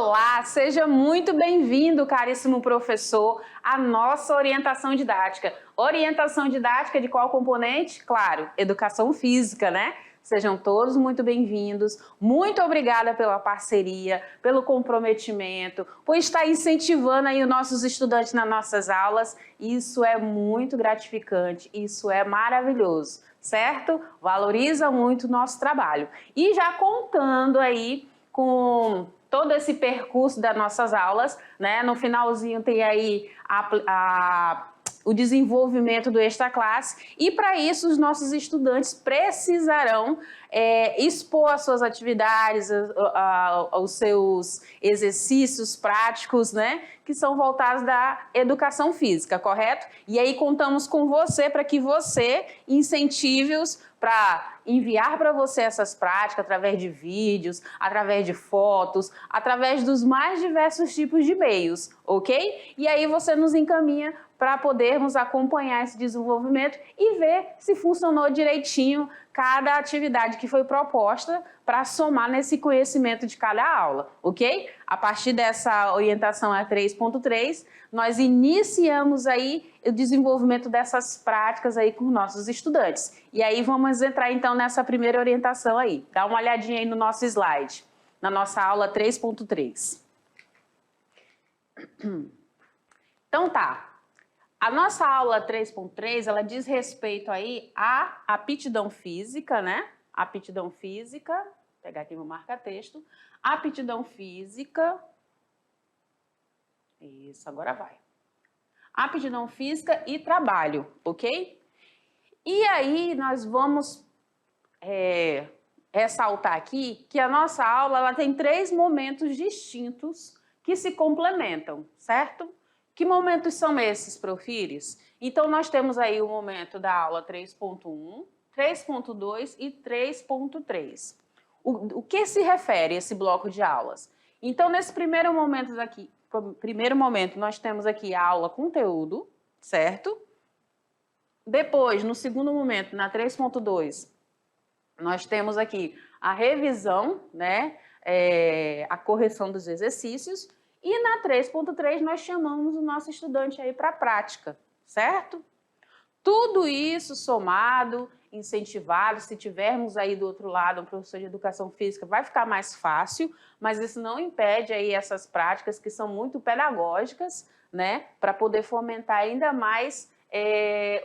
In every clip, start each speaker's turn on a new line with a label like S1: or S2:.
S1: Olá, seja muito bem-vindo, caríssimo professor, à nossa orientação didática. Orientação didática de qual componente? Claro, educação física, né? Sejam todos muito bem-vindos. Muito obrigada pela parceria, pelo comprometimento, por estar incentivando aí os nossos estudantes nas nossas aulas. Isso é muito gratificante, isso é maravilhoso, certo? Valoriza muito o nosso trabalho. E já contando aí com todo esse percurso das nossas aulas, né? No finalzinho tem aí o desenvolvimento do extra classe e para isso os nossos estudantes precisarão expor as suas atividades, os seus exercícios práticos, né? Que são voltados da educação física, correto? E aí contamos com você para que você incentive-os para enviar para você essas práticas através de vídeos, através de fotos, através dos mais diversos tipos de meios, ok? E aí você nos encaminha para podermos acompanhar esse desenvolvimento e ver se funcionou direitinho cada atividade que foi proposta para somar nesse conhecimento de cada aula, ok? A partir dessa orientação a 3.3, nós iniciamos aí o desenvolvimento dessas práticas aí com nossos estudantes. E aí vamos entrar então nessa primeira orientação aí. Dá uma olhadinha aí no nosso slide, na nossa aula 3.3. Então tá. A nossa aula 3.3, ela diz respeito aí à aptidão física, né? Aptidão física, vou pegar aqui meu marca-texto. Aptidão física. Isso, agora vai. Aptidão física e trabalho, ok? E aí nós vamos ressaltar aqui que a nossa aula ela tem 3 momentos distintos que se complementam, certo? Que momentos são esses, Profires? Então, nós temos aí o momento da aula 3.1, 3.2 e 3.3. O que se refere a esse bloco de aulas? Então, nesse primeiro momento aqui, nós temos aqui a aula conteúdo, certo? Depois, no segundo momento, na 3.2, nós temos aqui a revisão, né? A correção dos exercícios. E na 3.3 nós chamamos o nosso estudante aí para a prática, certo? Tudo isso somado, incentivado, se tivermos aí do outro lado um professor de educação física, vai ficar mais fácil, mas isso não impede aí essas práticas que são muito pedagógicas, né? Para poder fomentar ainda mais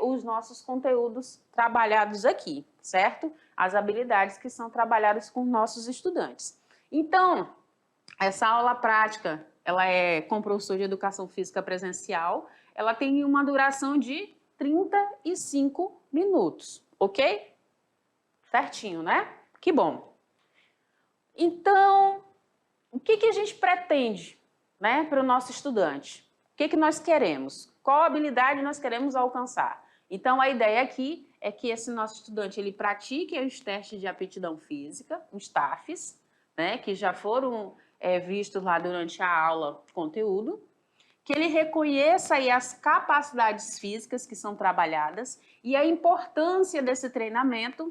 S1: os nossos conteúdos trabalhados aqui, certo? As habilidades que são trabalhadas com nossos estudantes. Então, essa aula prática, ela é com professor de educação física presencial, ela tem uma duração de 35 minutos, ok? Certinho, né? Que bom. Então, o que a gente pretende, né, para o nosso estudante? O que nós queremos? Qual habilidade nós queremos alcançar? Então, a ideia aqui é que esse nosso estudante, ele pratique os testes de aptidão física, os TAFs, né, que já foram vistos lá durante a aula conteúdo, que ele reconheça aí as capacidades físicas que são trabalhadas e a importância desse treinamento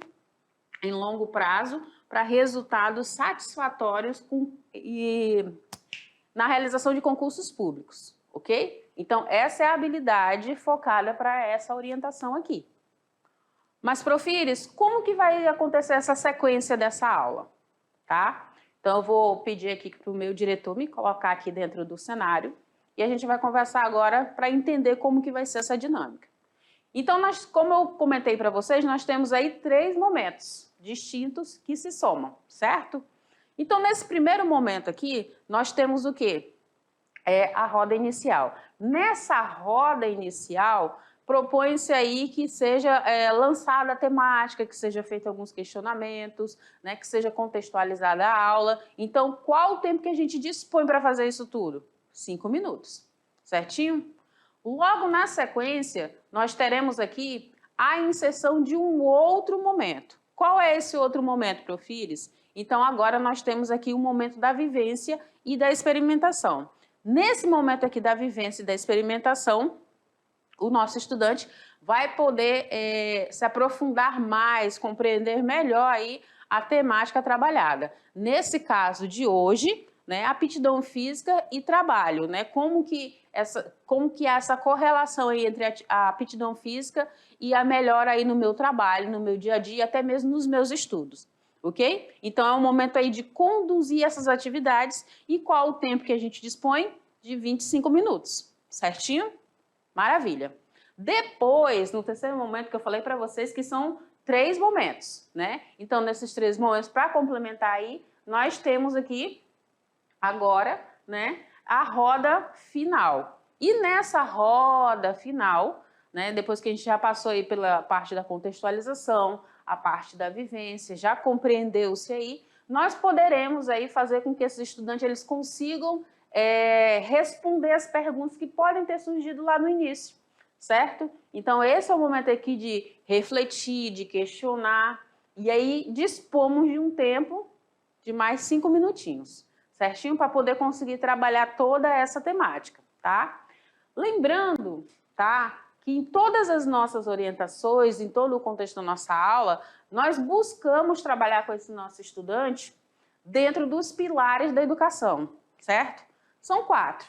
S1: em longo prazo para resultados satisfatórios na realização de concursos públicos, ok? Então, essa é a habilidade focada para essa orientação aqui. Mas, Profires, como que vai acontecer essa sequência dessa aula? Tá? Então, eu vou pedir aqui para o meu diretor me colocar aqui dentro do cenário e a gente vai conversar agora para entender como que vai ser essa dinâmica. Então, como eu comentei para vocês, nós temos aí 3 momentos distintos que se somam, certo? Então, nesse primeiro momento aqui, nós temos o quê? A roda inicial. Nessa roda inicial, propõe-se aí que seja lançada a temática, que seja feito alguns questionamentos, né, que seja contextualizada a aula. Então, qual o tempo que a gente dispõe para fazer isso tudo? 5 minutos, certinho? Logo na sequência, nós teremos aqui a inserção de um outro momento. Qual é esse outro momento, Profires? Então, agora nós temos aqui o momento da vivência e da experimentação. Nesse momento aqui da vivência e da experimentação, o nosso estudante vai poder se aprofundar mais, compreender melhor aí a temática trabalhada. Nesse caso de hoje, né, aptidão física e trabalho, né? Como que essa correlação aí entre a aptidão física e a melhora aí no meu trabalho, no meu dia a dia, até mesmo nos meus estudos, ok? Então é um momento aí de conduzir essas atividades e qual o tempo que a gente dispõe? De 25 minutos, certinho? Maravilha. Depois, no terceiro momento que eu falei para vocês que são 3 momentos, né? Então, nesses 3 momentos, para complementar aí, nós temos aqui agora, né, a roda final. E nessa roda final, né, depois que a gente já passou aí pela parte da contextualização, a parte da vivência, já compreendeu-se aí, nós poderemos aí fazer com que esses estudantes eles consigam responder as perguntas que podem ter surgido lá no início, certo? Então, esse é o momento aqui de refletir, de questionar, e aí dispomos de um tempo de mais 5 minutinhos, certinho? Para poder conseguir trabalhar toda essa temática, tá? Lembrando, tá? Que em todas as nossas orientações, em todo o contexto da nossa aula, nós buscamos trabalhar com esse nosso estudante dentro dos pilares da educação, certo? São 4,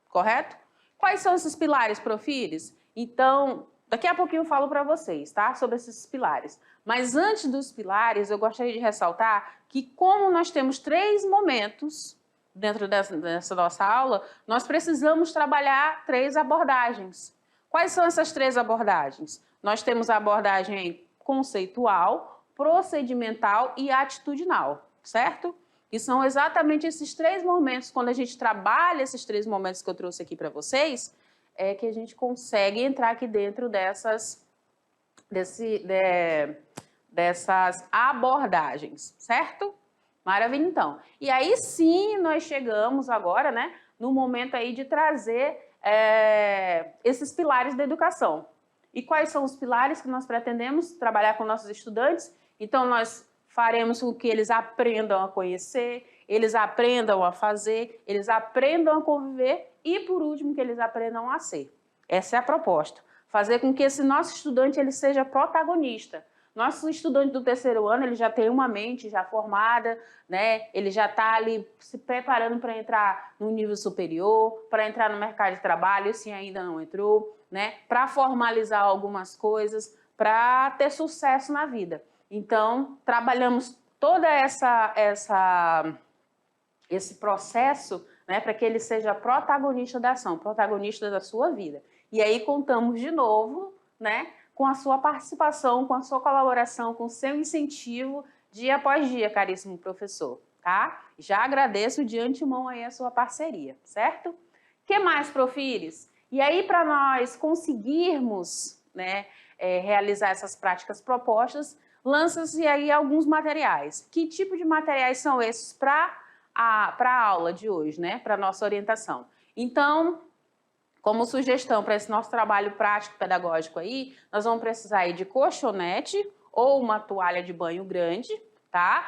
S1: correto? Quais são esses pilares, Profires? Então, daqui a pouquinho eu falo para vocês, tá? Sobre esses pilares. Mas antes dos pilares, eu gostaria de ressaltar que como nós temos 3 momentos dentro dessa nossa aula, nós precisamos trabalhar 3 abordagens. Quais são essas 3 abordagens? Nós temos a abordagem conceitual, procedimental e atitudinal, certo? E são exatamente esses 3 momentos, quando a gente trabalha esses 3 momentos que eu trouxe aqui para vocês, é que a gente consegue entrar aqui dentro dessas abordagens, certo? Maravilha, então. E aí sim nós chegamos agora, né, no momento aí de trazer esses pilares da educação. E quais são os pilares que nós pretendemos trabalhar com nossos estudantes? Então, nós faremos com que eles aprendam a conhecer, eles aprendam a fazer, eles aprendam a conviver e, por último, que eles aprendam a ser. Essa é a proposta. Fazer com que esse nosso estudante ele seja protagonista. Nosso estudante do terceiro ano ele já tem uma mente já formada, né? Ele já está ali se preparando para entrar no nível superior, para entrar no mercado de trabalho, se ainda não entrou, né? Para formalizar algumas coisas, para ter sucesso na vida. Então, trabalhamos toda esse processo, né, para que ele seja protagonista da ação, protagonista da sua vida. E aí contamos de novo, né, com a sua participação, com a sua colaboração, com o seu incentivo dia após dia, caríssimo professor, tá? Já agradeço de antemão aí a sua parceria, certo? Que mais, Profires? E aí, para nós conseguirmos, né, realizar essas práticas propostas, lança-se aí alguns materiais. Que tipo de materiais são esses para a aula de hoje, né? Para a nossa orientação? Então, como sugestão para esse nosso trabalho prático pedagógico aí, nós vamos precisar aí de colchonete ou uma toalha de banho grande, tá?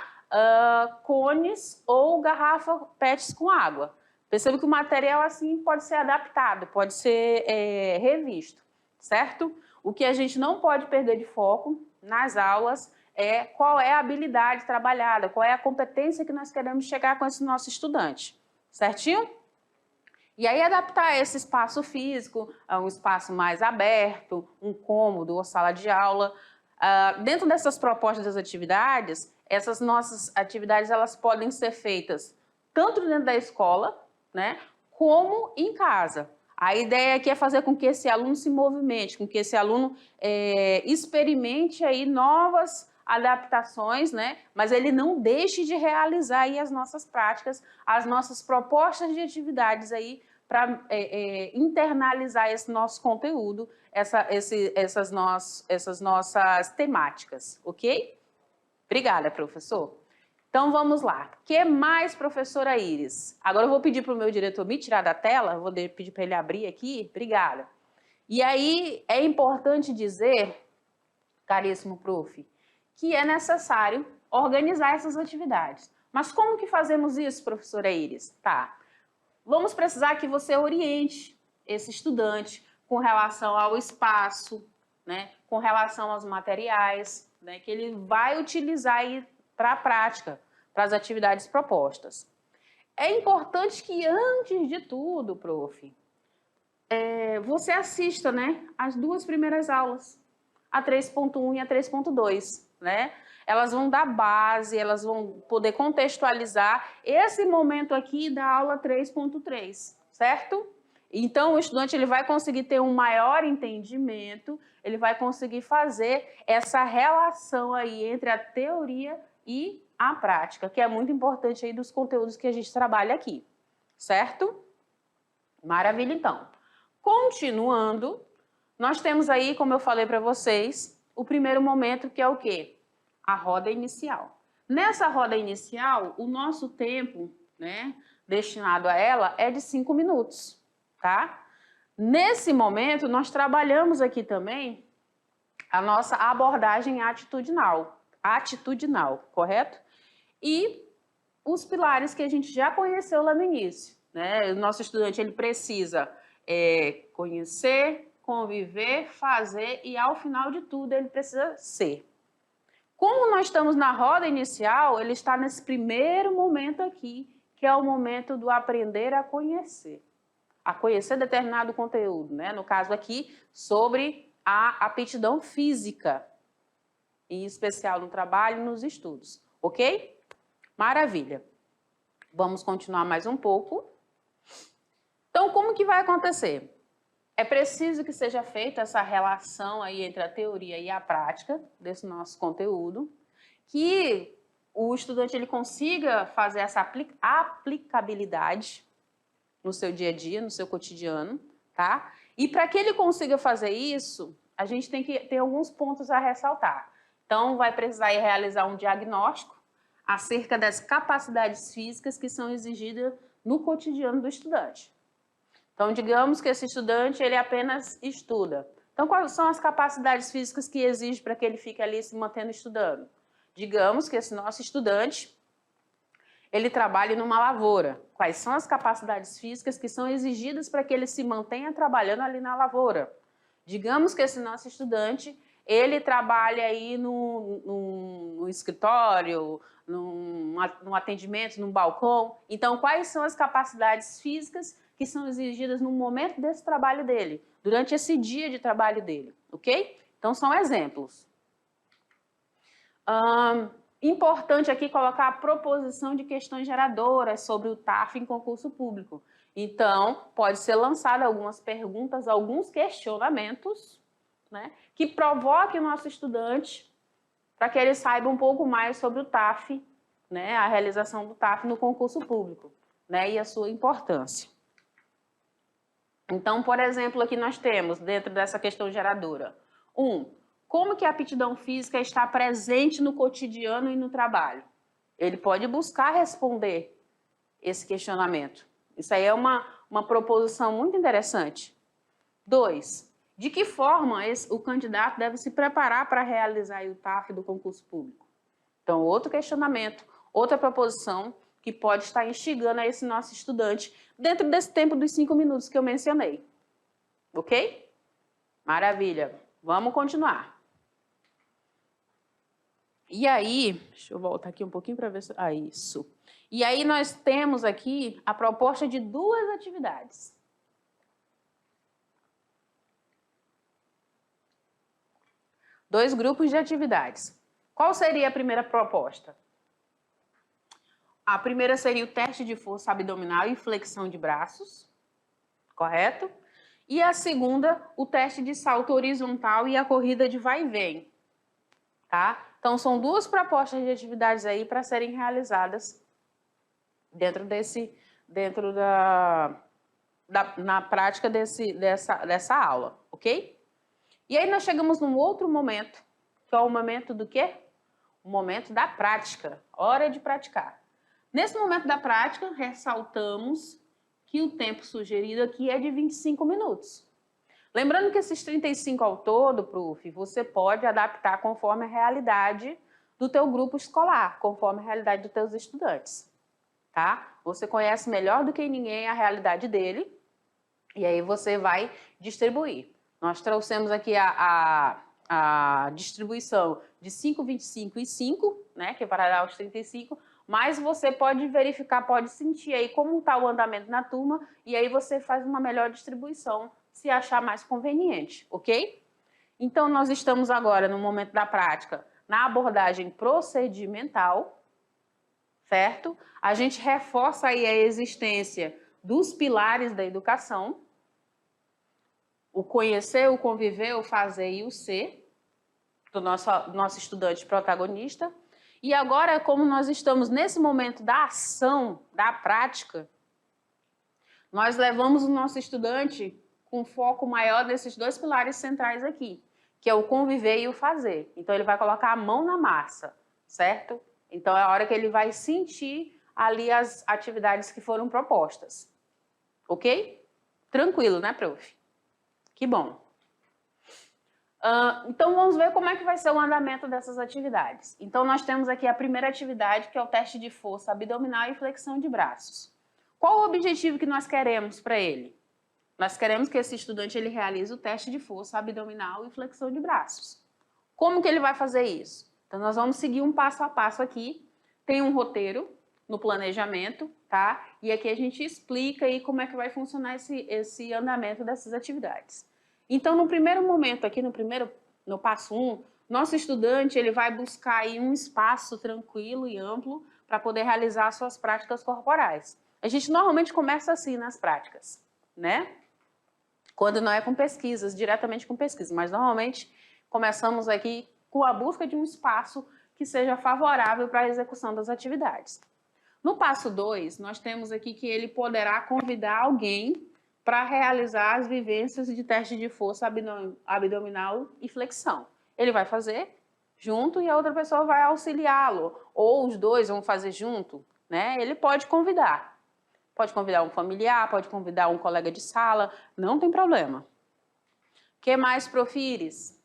S1: Cones ou garrafa PETs com água. Perceba que o material assim pode ser adaptado, pode ser revisto, certo? O que a gente não pode perder de foco nas aulas é qual é a habilidade trabalhada, qual é a competência que nós queremos chegar com esse nosso estudante, certinho? E aí adaptar esse espaço físico a um espaço mais aberto, um cômodo ou sala de aula. Dentro dessas propostas das atividades, essas nossas atividades elas podem ser feitas tanto dentro da escola, né, como em casa. A ideia aqui é fazer com que esse aluno se movimente, com que esse aluno experimente aí novas adaptações, né? Mas ele não deixe de realizar aí as nossas práticas, as nossas propostas de atividades aí para internalizar esse nosso conteúdo, essas nossas temáticas, ok? Obrigada, professor. Então, vamos lá. O que mais, professora Iris? Agora eu vou pedir para o meu diretor me tirar da tela, vou pedir para ele abrir aqui. Obrigada. E aí, é importante dizer, caríssimo prof, que é necessário organizar essas atividades. Mas como que fazemos isso, professora Iris? Tá. Vamos precisar que você oriente esse estudante com relação ao espaço, né, com relação aos materiais, né, que ele vai utilizar para a prática, para as atividades propostas. É importante que antes de tudo, prof, você assista, né, as duas primeiras aulas, a 3.1 e a 3.2, né? Elas vão dar base, elas vão poder contextualizar esse momento aqui da aula 3.3, certo? Então, o estudante ele vai conseguir ter um maior entendimento, ele vai conseguir fazer essa relação aí entre a teoria e a prática, que é muito importante aí dos conteúdos que a gente trabalha aqui, certo? Maravilha, então. Continuando, nós temos aí, como eu falei para vocês, o primeiro momento que é o quê? A roda inicial. Nessa roda inicial, o nosso tempo, né, destinado a ela é de 5 minutos, tá? Nesse momento, nós trabalhamos aqui também a nossa abordagem atitudinal, correto? E os pilares que a gente já conheceu lá no início, né? O nosso estudante ele precisa conhecer, conviver, fazer e ao final de tudo ele precisa ser. Como nós estamos na roda inicial, ele está nesse primeiro momento aqui, que é o momento do aprender a conhecer determinado conteúdo, né? No caso aqui, sobre a aptidão física, em especial no trabalho e nos estudos, ok? Maravilha. Vamos continuar mais um pouco. Então, como que vai acontecer? É preciso que seja feita essa relação aí entre a teoria e a prática desse nosso conteúdo, que o estudante ele consiga fazer essa aplicabilidade no seu dia a dia, no seu cotidiano, tá? E para que ele consiga fazer isso, a gente tem que ter alguns pontos a ressaltar. Então, vai precisar ir realizar um diagnóstico acerca das capacidades físicas que são exigidas no cotidiano do estudante. Então, digamos que esse estudante, ele apenas estuda. Então, quais são as capacidades físicas que exige para que ele fique ali se mantendo estudando? Digamos que esse nosso estudante, ele trabalhe numa lavoura. Quais são as capacidades físicas que são exigidas para que ele se mantenha trabalhando ali na lavoura? Digamos que esse nosso estudante, ele trabalha aí no escritório, num atendimento, num balcão. Então, quais são as capacidades físicas que são exigidas no momento desse trabalho dele, durante esse dia de trabalho dele, ok? Então, são exemplos. Importante aqui colocar a proposição de questões geradoras sobre o TAF em concurso público. Então, pode ser lançada algumas perguntas, alguns questionamentos, né, que provoquem o nosso estudante para que ele saiba um pouco mais sobre o TAF, né, a realização do TAF no concurso público, né, e a sua importância. Então, por exemplo, aqui nós temos, dentro dessa questão geradora, como que a aptidão física está presente no cotidiano e no trabalho? Ele pode buscar responder esse questionamento. Isso aí é uma proposição muito interessante. 2, de que forma o candidato deve se preparar para realizar o TAF do concurso público? Então, outro questionamento, outra proposição que pode estar instigando a esse nosso estudante dentro desse tempo dos 5 minutos que eu mencionei. Ok? Maravilha. Vamos continuar. E aí, deixa eu voltar aqui um pouquinho para ver se... isso. E aí nós temos aqui a proposta de 2 atividades. Dois grupos de atividades. Qual seria a primeira proposta? A primeira seria o teste de força abdominal e flexão de braços, correto? E a segunda, o teste de salto horizontal e a corrida de vai e vem, tá? Então, são 2 propostas de atividades aí para serem realizadas na prática dessa aula, ok? E aí nós chegamos num outro momento, que é o momento do quê? O momento da prática, hora de praticar. Nesse momento da prática, ressaltamos que o tempo sugerido aqui é de 25 minutos. Lembrando que esses 35 ao todo, prof, você pode adaptar conforme a realidade do teu grupo escolar, conforme a realidade dos teus estudantes, tá? Você conhece melhor do que ninguém a realidade dele e aí você vai distribuir. Nós trouxemos aqui a distribuição de 5, 25 e 5, né, que é para dar os 35, mas você pode verificar, pode sentir aí como está o andamento na turma e aí você faz uma melhor distribuição se achar mais conveniente, ok? Então, nós estamos agora no momento da prática na abordagem procedimental, certo? A gente reforça aí a existência dos pilares da educação, o conhecer, o conviver, o fazer e o ser, do nosso estudante protagonista. E agora, como nós estamos nesse momento da ação, da prática, nós levamos o nosso estudante com foco maior nesses dois pilares centrais aqui, que é o conviver e o fazer. Então, ele vai colocar a mão na massa, certo? Então, é a hora que ele vai sentir ali as atividades que foram propostas. Ok? Tranquilo, né, prof? Que bom. Então, vamos ver como é que vai ser o andamento dessas atividades. Então, nós temos aqui a primeira atividade, que é o teste de força abdominal e flexão de braços. Qual o objetivo que nós queremos para ele? Nós queremos que esse estudante ele realize o teste de força abdominal e flexão de braços. Como que ele vai fazer isso? Então, nós vamos seguir um passo a passo aqui. Tem um roteiro no planejamento, tá? E aqui a gente explica aí como é que vai funcionar esse andamento dessas atividades. Então, no primeiro momento aqui, no passo 1, nosso estudante ele vai buscar aí um espaço tranquilo e amplo para poder realizar suas práticas corporais. A gente normalmente começa assim nas práticas, né? Quando não é com pesquisas, diretamente com pesquisas, mas normalmente começamos aqui com a busca de um espaço que seja favorável para a execução das atividades. No passo 2, nós temos aqui que ele poderá convidar alguém para realizar as vivências de teste de força abdominal e flexão. Ele vai fazer junto e a outra pessoa vai auxiliá-lo, ou os dois vão fazer junto, né? Ele pode convidar. Pode convidar um familiar, pode convidar um colega de sala, não tem problema. O que mais, profires?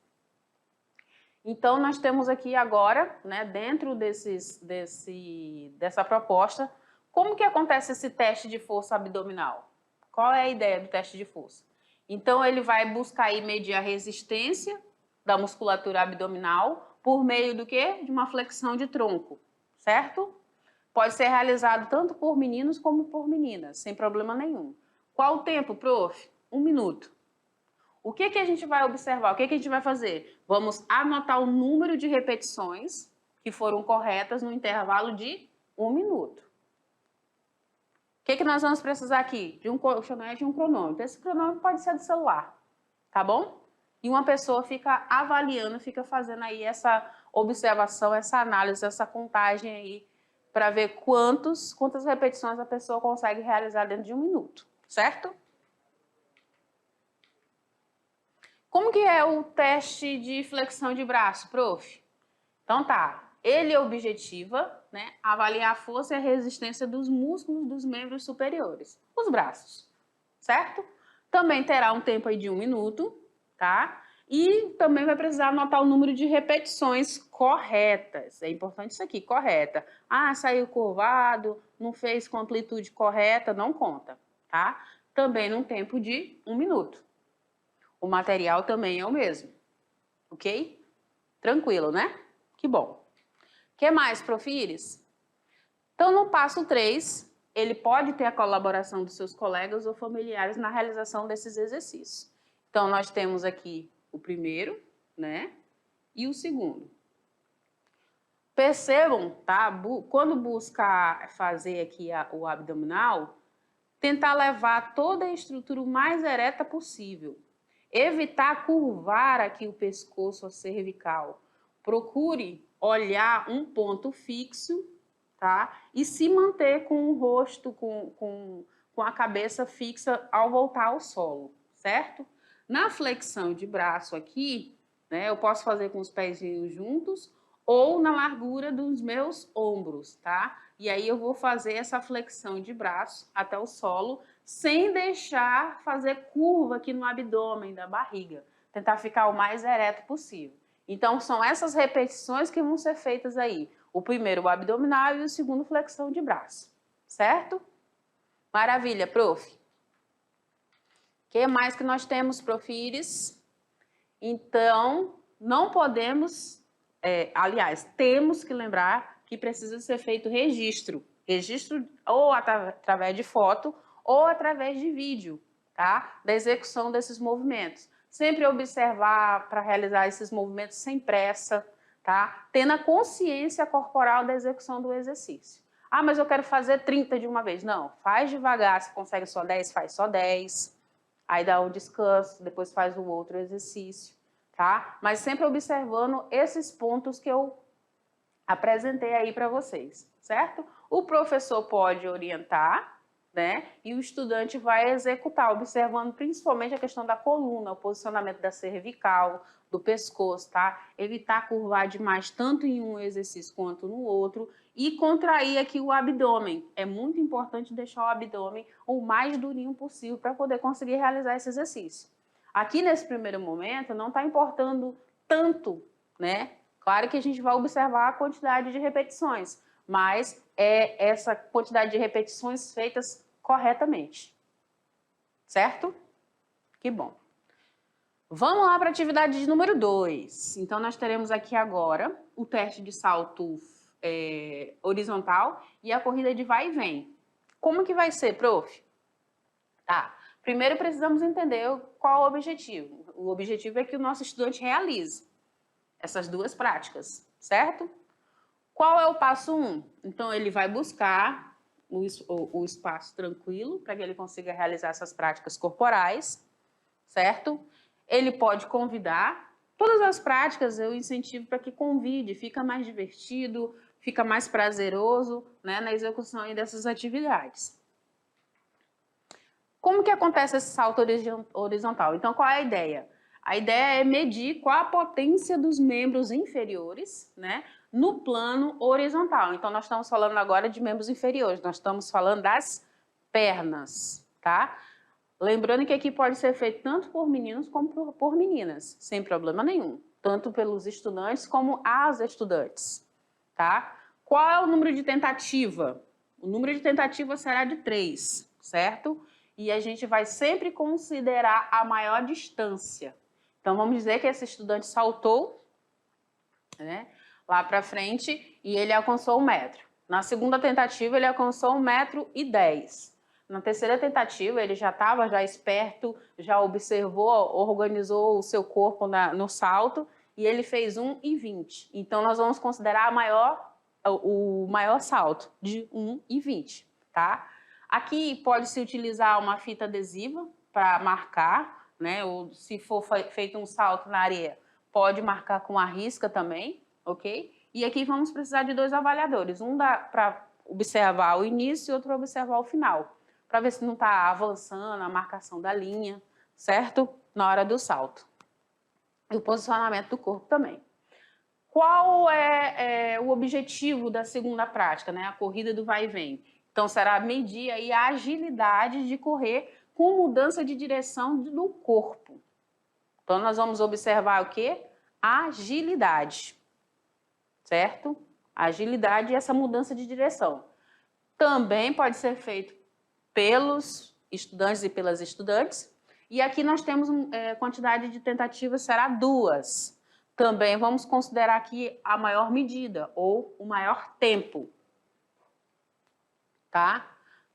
S1: Então, nós temos aqui agora, né, dentro dessa proposta, como que acontece esse teste de força abdominal? Qual é a ideia do teste de força? Então, ele vai buscar aí medir a resistência da musculatura abdominal por meio do quê? De uma flexão de tronco, certo? Pode ser realizado tanto por meninos como por meninas, sem problema nenhum. Qual o tempo, prof? 1 minuto. O que a gente vai observar? O que a gente vai fazer? Vamos anotar o número de repetições que foram corretas no intervalo de 1 minuto. O que nós vamos precisar aqui? De um colchonete e um cronômetro. Esse cronômetro pode ser do celular, tá bom? E uma pessoa fica avaliando, fica fazendo aí essa observação, essa análise, essa contagem aí, para ver quantas repetições a pessoa consegue realizar dentro de 1 minuto, certo? Como que é o teste de flexão de braço, prof? Então tá, ele objetiva, né, avaliar a força e a resistência dos músculos dos membros superiores, os braços, certo? Também terá um tempo aí de 1 minuto, tá? E também vai precisar anotar o número de repetições corretas. É importante isso aqui, correta. Ah, saiu curvado, não fez com amplitude correta, não conta, tá? Também num tempo de 1 minuto. O material também é o mesmo, ok? Tranquilo, né? Que bom. O que mais, profires? Então, no passo 3, ele pode ter a colaboração dos seus colegas ou familiares na realização desses exercícios. Então, nós temos aqui o primeiro, né? E o segundo. Percebam, tá? Quando busca fazer aqui o abdominal, tentar levar toda a estrutura o mais ereta possível. Evitar curvar aqui o pescoço cervical. Procure olhar um ponto fixo, tá? E se manter com o rosto, com a cabeça fixa ao voltar ao solo, certo? Na flexão de braço aqui, né, eu posso fazer com os pezinhos juntos ou na largura dos meus ombros, tá? E aí eu vou fazer essa flexão de braço até o solo, sem deixar fazer curva aqui no abdômen da barriga. Tentar ficar o mais ereto possível. Então, são essas repetições que vão ser feitas aí. O primeiro, o abdominal, e o segundo, flexão de braço. Certo? Maravilha, prof. O que mais que nós temos, profires? Então, não podemos... aliás, temos que lembrar que que precisa ser feito registro. Registro ou através de foto ou através de vídeo, tá? Da execução desses movimentos. Sempre observar para realizar esses movimentos sem pressa, tá? Tendo a consciência corporal da execução do exercício. Ah, mas eu quero fazer 30 de uma vez. Não, faz devagar. Se consegue só 10, faz só 10. Aí dá um descanso, depois faz o outro exercício, tá? Mas sempre observando esses pontos que eu apresentei aí para vocês, certo? O professor pode orientar, né? E o estudante vai executar, observando principalmente a questão da coluna, o posicionamento da cervical, do pescoço, tá? Evitar curvar demais tanto em um exercício quanto no outro e contrair aqui o abdômen. É muito importante deixar o abdômen o mais durinho possível para poder conseguir realizar esse exercício. Aqui nesse primeiro momento não está importando tanto, né? Claro que a gente vai observar a quantidade de repetições, mas é essa quantidade de repetições feitas corretamente. Certo? Que bom. Vamos lá para a atividade de número 2. Então, nós teremos aqui agora o teste de salto horizontal e a corrida de vai e vem. Como que vai ser, prof? Tá. Primeiro, precisamos entender qual o objetivo. O objetivo é que o nosso estudante realize essas duas práticas, certo? Qual é o passo 1? Então, ele vai buscar o espaço tranquilo para que ele consiga realizar essas práticas corporais, certo? Ele pode convidar. Todas as práticas eu incentivo para que convide, fica mais divertido, fica mais prazeroso, né, na execução aí dessas atividades. Como que acontece esse salto horizontal? Então, qual é a ideia? A ideia é medir qual a potência dos membros inferiores, né, no plano horizontal. Então, nós estamos falando agora de membros inferiores, nós estamos falando das pernas, tá? Lembrando que aqui pode ser feito tanto por meninos como por meninas, sem problema nenhum. Tanto pelos estudantes como as estudantes, tá? Qual é o número de tentativa? O número de tentativa será de 3, certo? E a gente vai sempre considerar a maior distância. Então, vamos dizer que esse estudante saltou, né, lá para frente e ele alcançou 1 metro. Na segunda tentativa, ele alcançou 1,10 m. Na terceira tentativa, ele já estava esperto, já observou, organizou o seu corpo no salto e ele fez 1,20 m. Então, nós vamos considerar o maior salto de 1,20 m, tá? Aqui pode-se utilizar uma fita adesiva para marcar, né? Ou se for feito um salto na areia, pode marcar com a risca também, ok? E aqui vamos precisar de 2 avaliadores, um para observar o início e outro para observar o final, para ver se não está avançando a marcação da linha, certo? Na hora do salto. E o posicionamento do corpo também. Qual é o objetivo da segunda prática, né? A corrida do vai e vem. Então, será medir aí a agilidade de correr com mudança de direção do corpo. Então, nós vamos observar o quê? A agilidade, certo? A agilidade e essa mudança de direção. Também pode ser feito pelos estudantes e pelas estudantes. E aqui nós temos quantidade de tentativas, será 2. Também vamos considerar aqui a maior medida ou o maior tempo. Tá?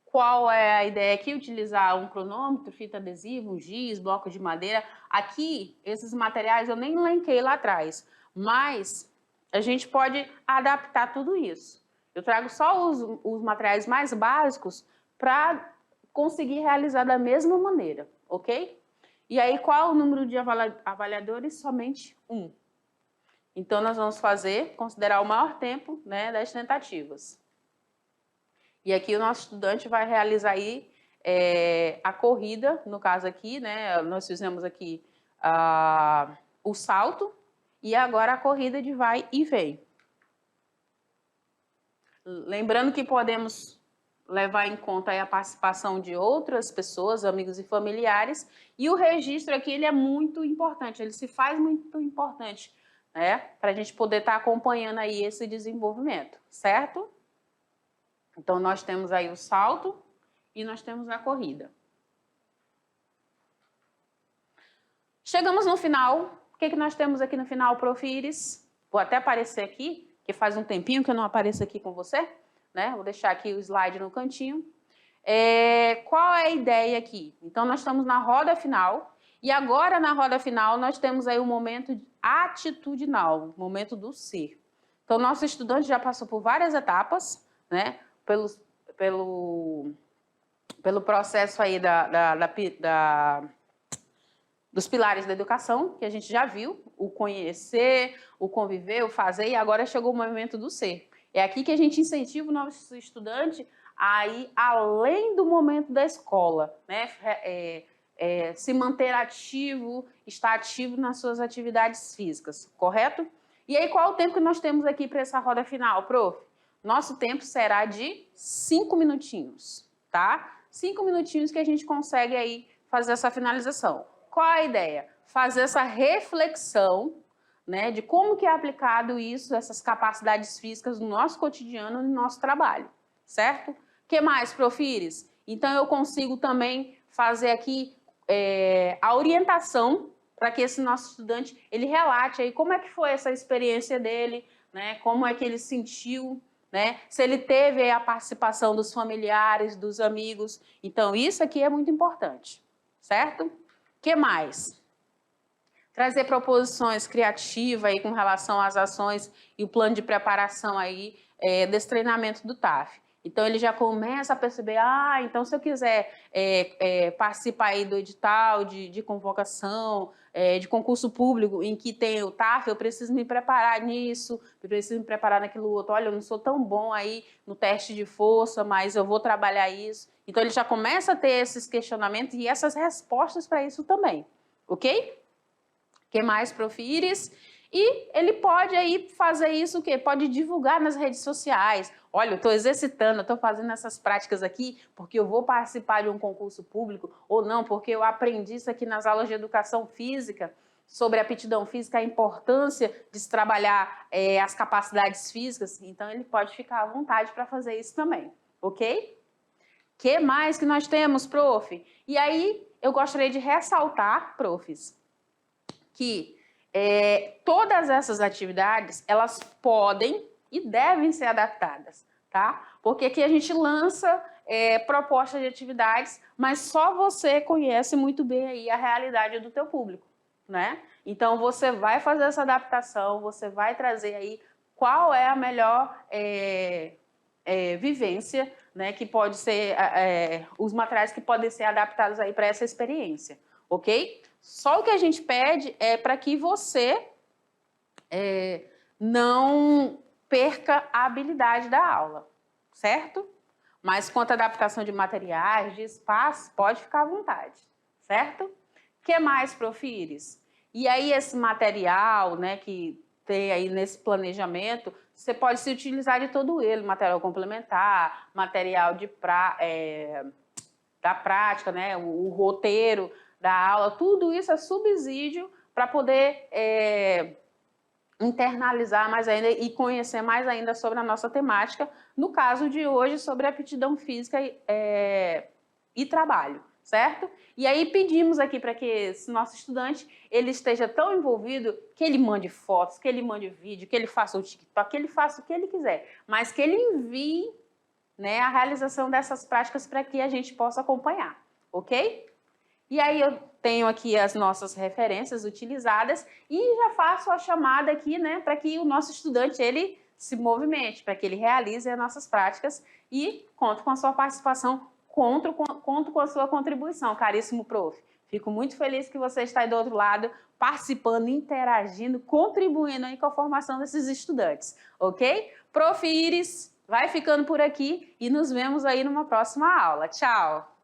S1: Qual é a ideia aqui? Utilizar um cronômetro, fita adesiva, um giz, bloco de madeira. Aqui, esses materiais eu nem elenquei lá atrás, mas a gente pode adaptar tudo isso. Eu trago só os materiais mais básicos para conseguir realizar da mesma maneira, ok? E aí, qual é o número de avaliadores? Somente 1. Então, nós vamos considerar o maior tempo, né, das tentativas. E aqui o nosso estudante vai realizar aí a corrida, no caso aqui, né, nós fizemos aqui o salto e agora a corrida de vai e vem. Lembrando que podemos levar em conta aí a participação de outras pessoas, amigos e familiares, e o registro aqui ele é muito importante, ele se faz muito importante, né, para a gente poder estar acompanhando aí esse desenvolvimento, certo? Então, nós temos aí o salto e nós temos a corrida. Chegamos no final. O que nós temos aqui no final, Prof. Iris? Vou até aparecer aqui que faz um tempinho que eu não apareço aqui com você, né? Vou deixar aqui o slide no cantinho. Qual é a ideia aqui? Então, nós estamos na roda final, e agora na roda final nós temos aí o momento atitudinal, o momento do ser. Então, nosso estudante já passou por várias etapas, né? Pelo processo aí dos pilares da educação, que a gente já viu, o conhecer, o conviver, o fazer, e agora chegou o momento do ser. É aqui que a gente incentiva o nosso estudante a ir além do momento da escola, né? Se manter ativo, estar ativo nas suas atividades físicas, correto? E aí, qual é o tempo que nós temos aqui para essa roda final, prof? Nosso tempo será de 5 minutinhos, tá? 5 minutinhos que a gente consegue aí fazer essa finalização. Qual a ideia? Fazer essa reflexão, né, de como que é aplicado isso, essas capacidades físicas no nosso cotidiano, no nosso trabalho, certo? O que mais, Profires? Então, eu consigo também fazer aqui a orientação para que esse nosso estudante, ele relate aí como é que foi essa experiência dele, né, como é que ele sentiu, né, se ele teve aí a participação dos familiares, dos amigos. Então, isso aqui é muito importante, certo? O que mais? Trazer proposições criativas aí com relação às ações e o plano de preparação aí desse treinamento do TAF. Então, ele já começa a perceber, então se eu quiser participar aí do edital de convocação, de concurso público em que tem o TAF, eu preciso me preparar nisso, eu preciso me preparar naquilo outro. Olha, eu não sou tão bom aí no teste de força, mas eu vou trabalhar isso. Então, ele já começa a ter esses questionamentos e essas respostas para isso também, ok? O que mais, Profires? E ele pode aí fazer isso o quê? Pode divulgar nas redes sociais. Olha, eu estou exercitando, eu estou fazendo essas práticas aqui porque eu vou participar de um concurso público, ou não, porque eu aprendi isso aqui nas aulas de educação física, sobre aptidão física, a importância de se trabalhar as capacidades físicas. Então, ele pode ficar à vontade para fazer isso também, ok? O que mais que nós temos, prof? E aí, eu gostaria de ressaltar, profs, que todas essas atividades, elas podem e devem ser adaptadas, tá? Porque aqui a gente lança propostas de atividades, mas só você conhece muito bem aí a realidade do teu público, né? Então, você vai fazer essa adaptação, você vai trazer aí qual é a melhor vivência, né? Que pode ser, os materiais que podem ser adaptados aí para essa experiência, ok? Só o que a gente pede é para que você não perca a habilidade da aula, certo? Mas quanto à adaptação de materiais, de espaço, pode ficar à vontade, certo? O que mais, Profires? E aí esse material, né, que tem aí nesse planejamento, você pode se utilizar de todo ele, material complementar, material da prática, né, o roteiro da aula, tudo isso é subsídio para poder internalizar mais ainda e conhecer mais ainda sobre a nossa temática, no caso de hoje, sobre aptidão física e trabalho, certo? E aí pedimos aqui para que esse nosso estudante, ele esteja tão envolvido que ele mande fotos, que ele mande vídeo, que ele faça o TikTok, que ele faça o que ele quiser, mas que ele envie, né, a realização dessas práticas para que a gente possa acompanhar, ok? E aí eu tenho aqui as nossas referências utilizadas e já faço a chamada aqui, né, para que o nosso estudante, ele se movimente, para que ele realize as nossas práticas e conto com a sua participação, conto com a sua contribuição, caríssimo prof. Fico muito feliz que você está aí do outro lado, participando, interagindo, contribuindo aí com a formação desses estudantes, ok? Prof. Iris vai ficando por aqui e nos vemos aí numa próxima aula. Tchau!